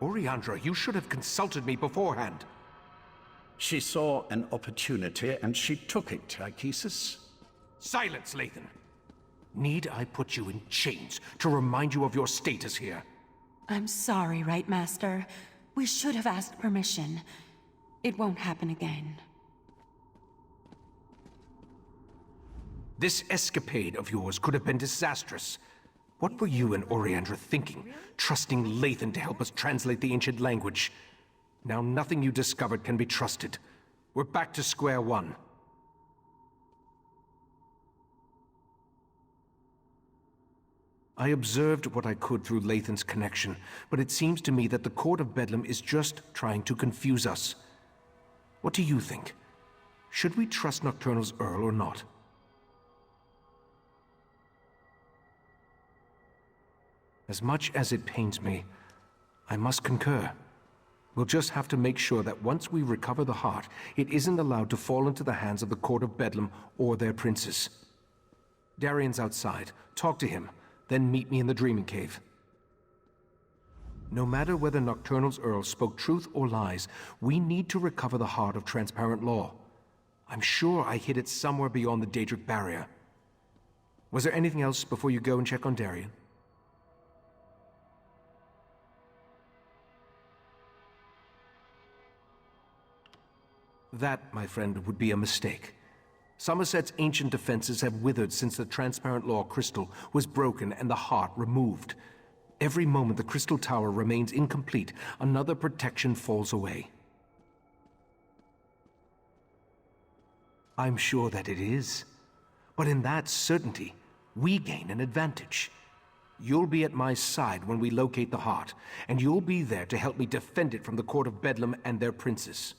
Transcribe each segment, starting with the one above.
Oriandra, you should have consulted me beforehand. She saw an opportunity and she took it, Tychesis. Silence, Lathan! Need I put you in chains to remind you of your status here? I'm sorry, Right Master. We should have asked permission. It won't happen again. This escapade of yours could have been disastrous. What were you and Oriandra thinking, trusting Lathan to help us translate the ancient language? Now nothing you discovered can be trusted. We're back to square one. I observed what I could through Lathan's connection, but it seems to me that the Court of Bedlam is just trying to confuse us. What do you think? Should we trust Nocturnal's Earl or not? As much as it pains me, I must concur. We'll just have to make sure that once we recover the heart, it isn't allowed to fall into the hands of the Court of Bedlam or their princes. Darian's outside. Talk to him, then meet me in the Dreaming Cave. No matter whether Nocturnal's Earl spoke truth or lies, we need to recover the heart of Transparent Law. I'm sure I hid it somewhere beyond the Daedric barrier. Was there anything else before you go and check on Darian? That, my friend, would be a mistake. Somerset's ancient defenses have withered since the Transparent Law crystal was broken and the heart removed. Every moment the crystal tower remains incomplete, another protection falls away. I'm sure that it is. But in that certainty, we gain an advantage. You'll be at my side when we locate the heart, and you'll be there to help me defend it from the Court of Bedlam and their princes.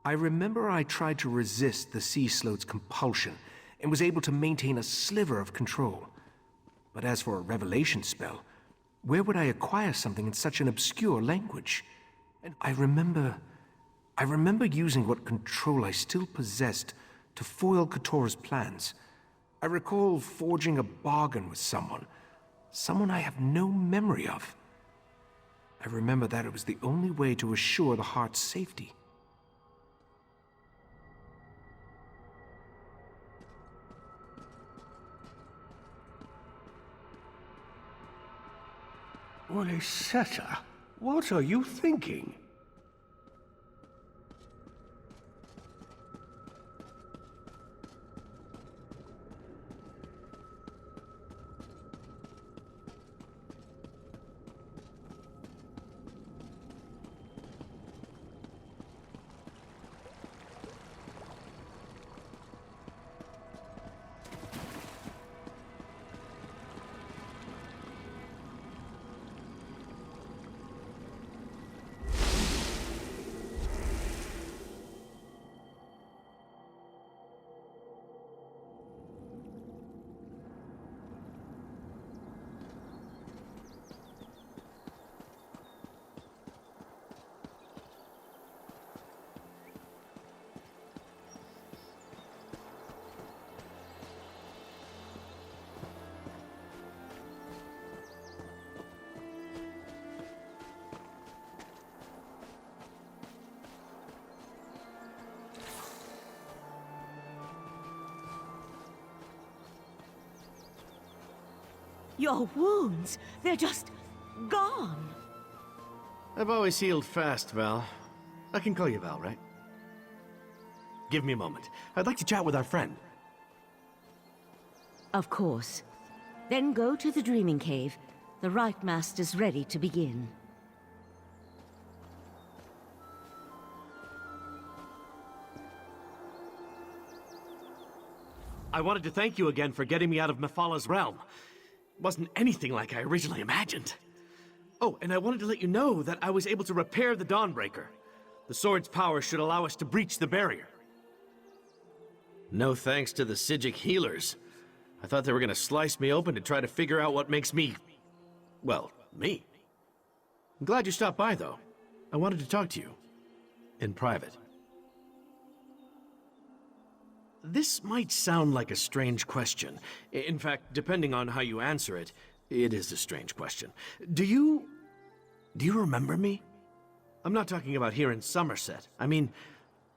I remember I tried to resist the Sea Sloat's compulsion and was able to maintain a sliver of control. But as for a revelation spell, where would I acquire something in such an obscure language? And I remember using what control I still possessed to foil Katora's plans. I recall forging a bargain with someone I have no memory of. I remember that it was the only way to assure the heart's safety. Well, Isetta, what are you thinking? Your wounds, they're just gone. I've always healed fast, Val. I can call you Val, right? Give me a moment. I'd like to chat with our friend. Of course. Then go to the Dreaming Cave. The Right Master's ready to begin. I wanted to thank you again for getting me out of Mephalah's realm. Wasn't anything like I originally imagined. Oh, and I wanted to let you know that I was able to repair the Dawnbreaker. The sword's power should allow us to breach the barrier. No thanks to the Psijic healers. I thought they were gonna slice me open to try to figure out what makes me... well, me. I'm glad you stopped by, though. I wanted to talk to you. in private. This might sound like a strange question. In fact, depending on how you answer it, it is a strange question. Do you remember me? I'm not talking about here in Somerset. I mean,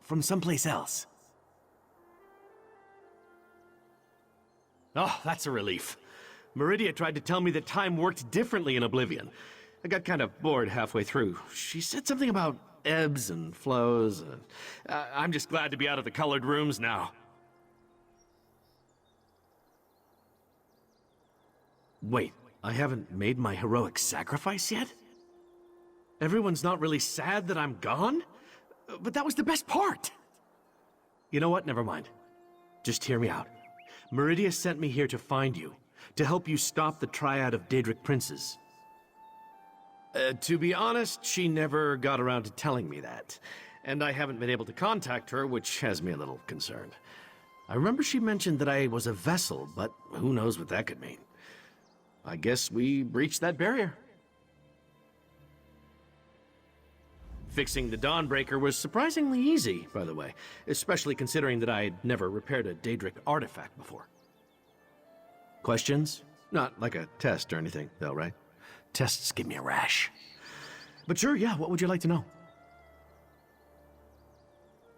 from someplace else. Oh, that's a relief. Meridia tried to tell me that time worked differently in Oblivion. I got kind of bored halfway through. She said something about ebbs and flows. I'm just glad to be out of the colored rooms now. Wait, I haven't made my heroic sacrifice yet? Everyone's not really sad that I'm gone? But that was the best part! You know what? Never mind. Just hear me out. Meridia sent me here to find you, to help you stop the triad of Daedric princes. To be honest, she never got around to telling me that, and I haven't been able to contact her, which has me a little concerned. I remember she mentioned that I was a vessel, but who knows what that could mean. I guess we breached that barrier. Fixing the Dawnbreaker was surprisingly easy, by the way, especially considering that I'd never repaired a Daedric artifact before. Questions? Not like a test or anything, though, right? Tests give me a rash. But sure, yeah, what would you like to know?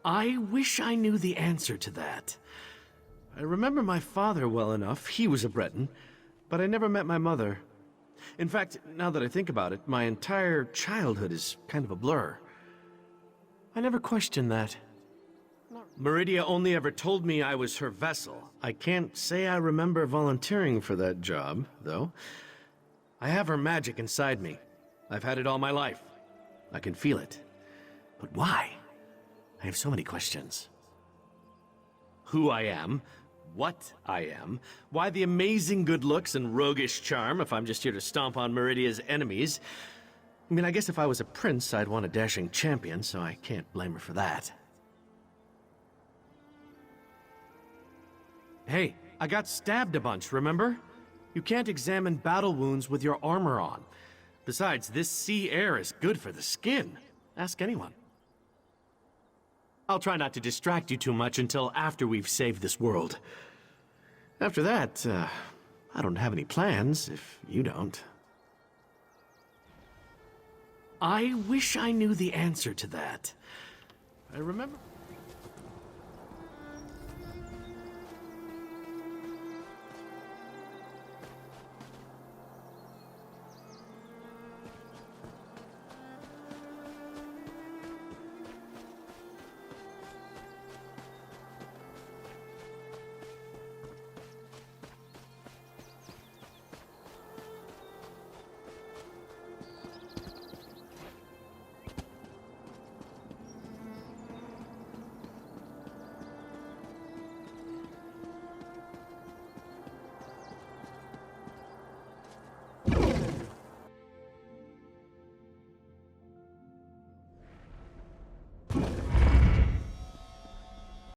I wish I knew the answer to that. I remember my father well enough. He was a Breton, but I never met my mother. In fact, now that I think about it, my entire childhood is kind of a blur. I never questioned that. Meridia only ever told me I was her vessel. I can't say I remember volunteering for that job, though. I have her magic inside me. I've had it all my life. I can feel it. But why? I have so many questions. Who I am, what I am, why the amazing good looks and roguish charm if I'm just here to stomp on Meridia's enemies. I mean, I guess if I was a prince, I'd want a dashing champion, so I can't blame her for that. Hey, I got stabbed a bunch, remember? You can't examine battle wounds with your armor on. Besides, this sea air is good for the skin. Ask anyone. I'll try not to distract you too much until after we've saved this world. After that, I don't have any plans, if you don't. I wish I knew the answer to that. I remember...